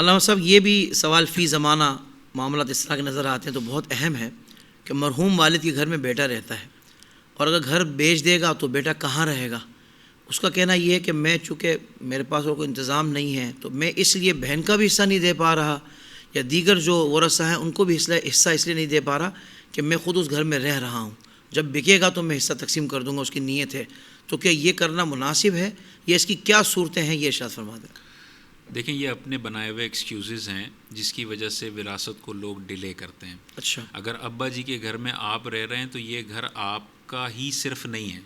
علامہ صاحب یہ بھی سوال فی زمانہ معاملات اس طرح کے نظر آتے ہیں تو بہت اہم ہے کہ مرحوم والد کے گھر میں بیٹا رہتا ہے اور اگر گھر بیچ دے گا تو بیٹا کہاں رہے گا. اس کا کہنا یہ ہے کہ میں چونکہ میرے پاس اور کوئی انتظام نہیں ہے تو میں اس لیے بہن کا بھی حصہ نہیں دے پا رہا یا دیگر جو ورثہ ہیں ان کو بھی حصہ اس لیے نہیں دے پا رہا کہ میں خود اس گھر میں رہ رہا ہوں, جب بکے گا تو میں حصہ تقسیم کر دوں گا, اس کی نیت ہے. تو کیا یہ کرنا مناسب ہے یا اس کی کیا صورتیں ہیں, یہ ارشاد فرما دیں. دیکھیں یہ اپنے بنائے ہوئے ایکسکیوزز ہیں جس کی وجہ سے وراثت کو لوگ ڈیلے کرتے ہیں. اچھا, اگر ابا جی کے گھر میں آپ رہ رہے ہیں تو یہ گھر آپ کا ہی صرف نہیں ہے.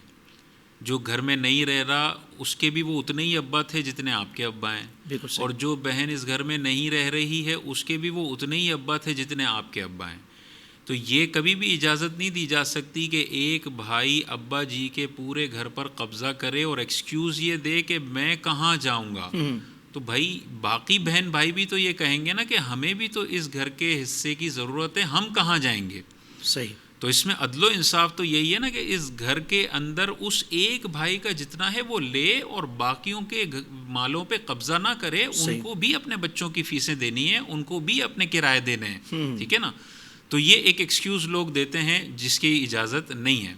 جو گھر میں نہیں رہ رہا اس کے بھی وہ اتنے ہی ابا تھے جتنے آپ کے ابا ہیں, بالکل صحیح. اور جو بہن اس گھر میں نہیں رہ رہی ہے اس کے بھی وہ اتنے ہی ابا تھے جتنے آپ کے ابا ہیں. تو یہ کبھی بھی اجازت نہیں دی جا سکتی کہ ایک بھائی ابا جی کے پورے گھر پر قبضہ کرے اور ایکسکیوز یہ دے کہ میں کہاں جاؤں گا. تو بھائی باقی بہن بھائی بھی تو یہ کہیں گے نا کہ ہمیں بھی تو اس گھر کے حصے کی ضرورت ہے, ہم کہاں جائیں گے. صحیح. تو اس میں عدل و انصاف تو یہی ہے نا کہ اس گھر کے اندر اس ایک بھائی کا جتنا ہے وہ لے اور باقیوں کے مالوں پہ قبضہ نہ کرے. ان کو بھی اپنے بچوں کی فیسیں دینی ہیں, ان کو بھی اپنے کرائے دینے ہیں, ٹھیک ہے نا. تو یہ ایک ایکسکیوز لوگ دیتے ہیں جس کی اجازت نہیں ہے.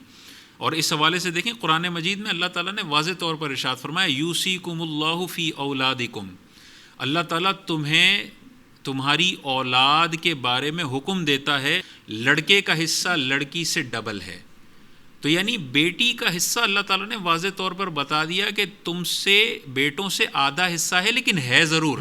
اور اس حوالے سے دیکھیں قرآن مجید میں اللہ تعالیٰ نے واضح طور پر ارشاد فرمایا یوصیکم اللہ فی اولادکم. اللہ تعالیٰ تمہیں تمہاری اولاد کے بارے میں حکم دیتا ہے, لڑکے کا حصہ لڑکی سے ڈبل ہے. تو یعنی بیٹی کا حصہ اللہ تعالیٰ نے واضح طور پر بتا دیا کہ تم سے بیٹوں سے آدھا حصہ ہے لیکن ہے ضرور.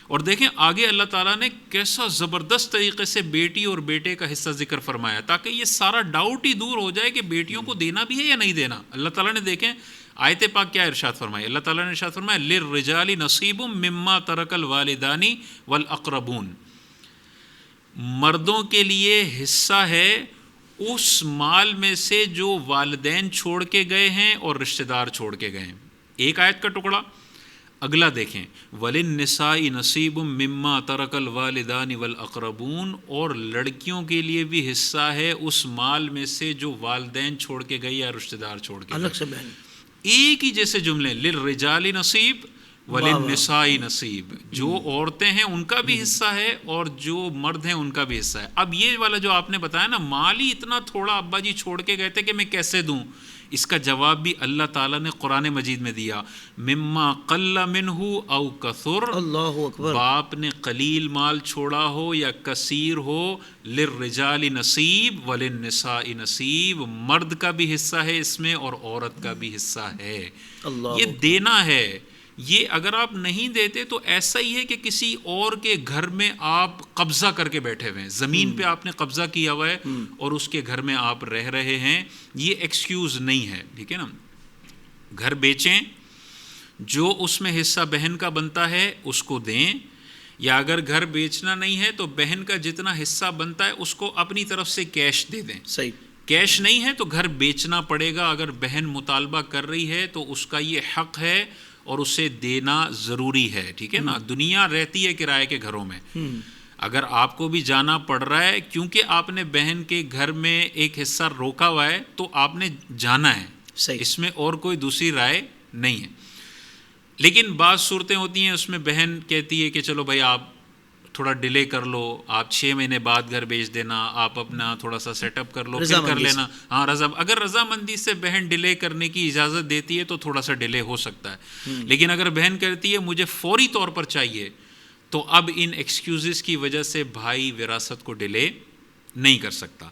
اور دیکھیں آگے اللہ تعالیٰ نے کیسا زبردست طریقے سے بیٹی اور بیٹے کا حصہ ذکر فرمایا تاکہ یہ سارا ڈاؤٹ ہی دور ہو جائے کہ بیٹیوں کو دینا بھی ہے یا نہیں دینا. اللہ تعالیٰ نے دیکھیں آیت پاک کیا ارشاد فرمائی. اللہ تعالیٰ نے ارشاد فرمایا للرجال نصیب مما ترک الوالدان والاقربون. مردوں کے لیے حصہ ہے اس مال میں سے جو والدین چھوڑ کے گئے ہیں اور رشتہ دار چھوڑ کے گئے ہیں. ایک آیت کا ٹکڑا. اگلا دیکھیں وَلِلنِّسَاءِ نَصِيبٌ مِّمَّا تَرَكَ الْوَالِدَانِ وَالْأَقْرَبُونَ. اور لڑکیوں کے لیے بھی حصہ ہے اس مال میں سے جو والدین چھوڑ کے گئے یا رشتہ دار چھوڑ کے الگ سے گئے. بہن ایک ہی جیسے جملے لِلرِّجَالِ نَصِيب وَلِلنِّسَاءِ نَصِيب. جو عورتیں ہیں ان کا بھی حصہ ہے اور جو مرد ہیں ان کا بھی حصہ ہے. اب یہ والا جو آپ نے بتایا نا مال ہی اتنا تھوڑا ابا جی چھوڑ کے گئے تھے کہ میں کیسے دوں, اس کا جواب بھی اللہ تعالیٰ نے قرآن مجید میں دیا مما قل منہ او کثر. اللہ اکبر. باپ نے قلیل مال چھوڑا ہو یا کثیر ہو, للرجال نصیب وللنساء نصیب. مرد کا بھی حصہ ہے اس میں اور عورت کا بھی حصہ ہے. اللہ یہ دینا ہے. یہ اگر آپ نہیں دیتے تو ایسا ہی ہے کہ کسی اور کے گھر میں آپ قبضہ کر کے بیٹھے ہوئے ہیں, زمین پہ آپ نے قبضہ کیا ہوا ہے اور اس کے گھر میں آپ رہ رہے ہیں. یہ ایکسکیوز نہیں ہے, ٹھیک ہے نا. گھر بیچیں, جو اس میں حصہ بہن کا بنتا ہے اس کو دیں, یا اگر گھر بیچنا نہیں ہے تو بہن کا جتنا حصہ بنتا ہے اس کو اپنی طرف سے کیش دے دیں. صحیح. کیش نہیں ہے تو گھر بیچنا پڑے گا. اگر بہن مطالبہ کر رہی ہے تو اس کا یہ حق ہے اور اسے دینا ضروری ہے, ٹھیک ہے نا. دنیا رہتی ہے کرائے کے گھروں میں. اگر آپ کو بھی جانا پڑ رہا ہے کیونکہ آپ نے بہن کے گھر میں ایک حصہ روکا ہوا ہے تو آپ نے جانا ہے. صحیح. اس میں اور کوئی دوسری رائے نہیں ہے. لیکن بعض صورتیں ہوتی ہیں اس میں بہن کہتی ہے کہ چلو بھائی آپ تھوڑا ڈیلے کر لو, آپ 6 مہینے بعد گھر بیچ دینا, آپ اپنا تھوڑا سا سیٹ اپ کر لو پھر کر لینا. ہاں اگر رضامندی سے بہن ڈیلے کرنے کی اجازت دیتی ہے تو تھوڑا سا ڈیلے ہو سکتا ہے. لیکن اگر بہن کہتی ہے مجھے فوری طور پر چاہیے تو اب ان ایکسکیوزز کی وجہ سے بھائی وراثت کو ڈیلے نہیں کر سکتا.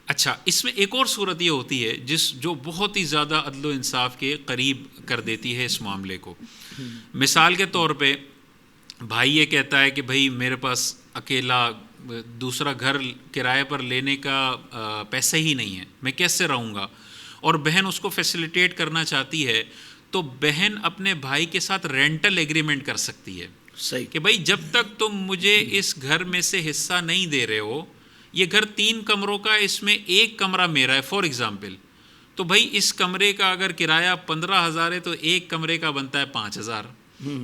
اچھا, اس میں ایک اور صورت یہ ہوتی ہے جو بہت ہی زیادہ عدل و انصاف کے قریب کر دیتی ہے اس معاملے کو. مثال کے طور پہ بھائی یہ کہتا ہے کہ بھائی میرے پاس اکیلا دوسرا گھر کرائے پر لینے کا پیسے ہی نہیں ہے, میں کیسے رہوں گا, اور بہن اس کو فیسیلیٹیٹ کرنا چاہتی ہے تو بہن اپنے بھائی کے ساتھ رینٹل ایگریمنٹ کر سکتی ہے. صحیح. کہ بھائی جب تک تم مجھے اس گھر میں سے حصہ نہیں دے رہے ہو, یہ گھر 3 کمروں کا, اس میں 1 کمرہ میرا ہے فار ایگزامپل, تو بھائی اس کمرے کا اگر کرایہ 15,000 ہے تو 1 کمرے کا بنتا ہے 5,000.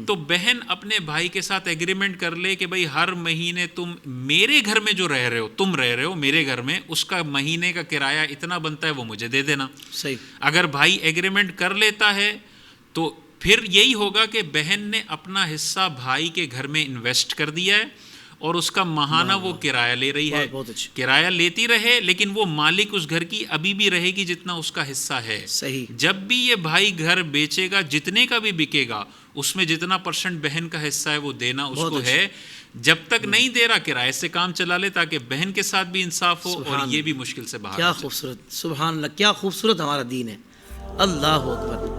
تو بہن اپنے بھائی کے ساتھ ایگریمنٹ کر لے کہ بھائی ہر مہینے تم میرے گھر میں جو رہ رہے ہو میرے گھر میں, اس کا مہینے کا کرایہ اتنا بنتا ہے وہ مجھے دے دینا. صحیح. اگر بھائی ایگریمنٹ کر لیتا ہے تو پھر یہی ہوگا کہ بہن نے اپنا حصہ بھائی کے گھر میں انویسٹ کر دیا ہے اور اس کا ماہانہ وہ کرایہ لے رہی ہے. بہت اچھا. کرایہ لیتی رہے لیکن وہ مالک اس گھر کی ابھی بھی رہے گی جتنا اس کا حصہ ہے. صحیح. جب بھی یہ بھائی گھر بیچے گا جتنے کا بھی بکے گا اس میں جتنا % بہن کا حصہ ہے وہ دینا اس کو ہے. جب تک نہیں دے رہا کرائے سے کام چلا لے تاکہ بہن کے ساتھ بھی انصاف ہو اور یہ بھی مشکل سے باہر. کیا خوبصورت, سبحان اللہ, کیا خوبصورت ہمارا دین ہے. اللہ اکبر.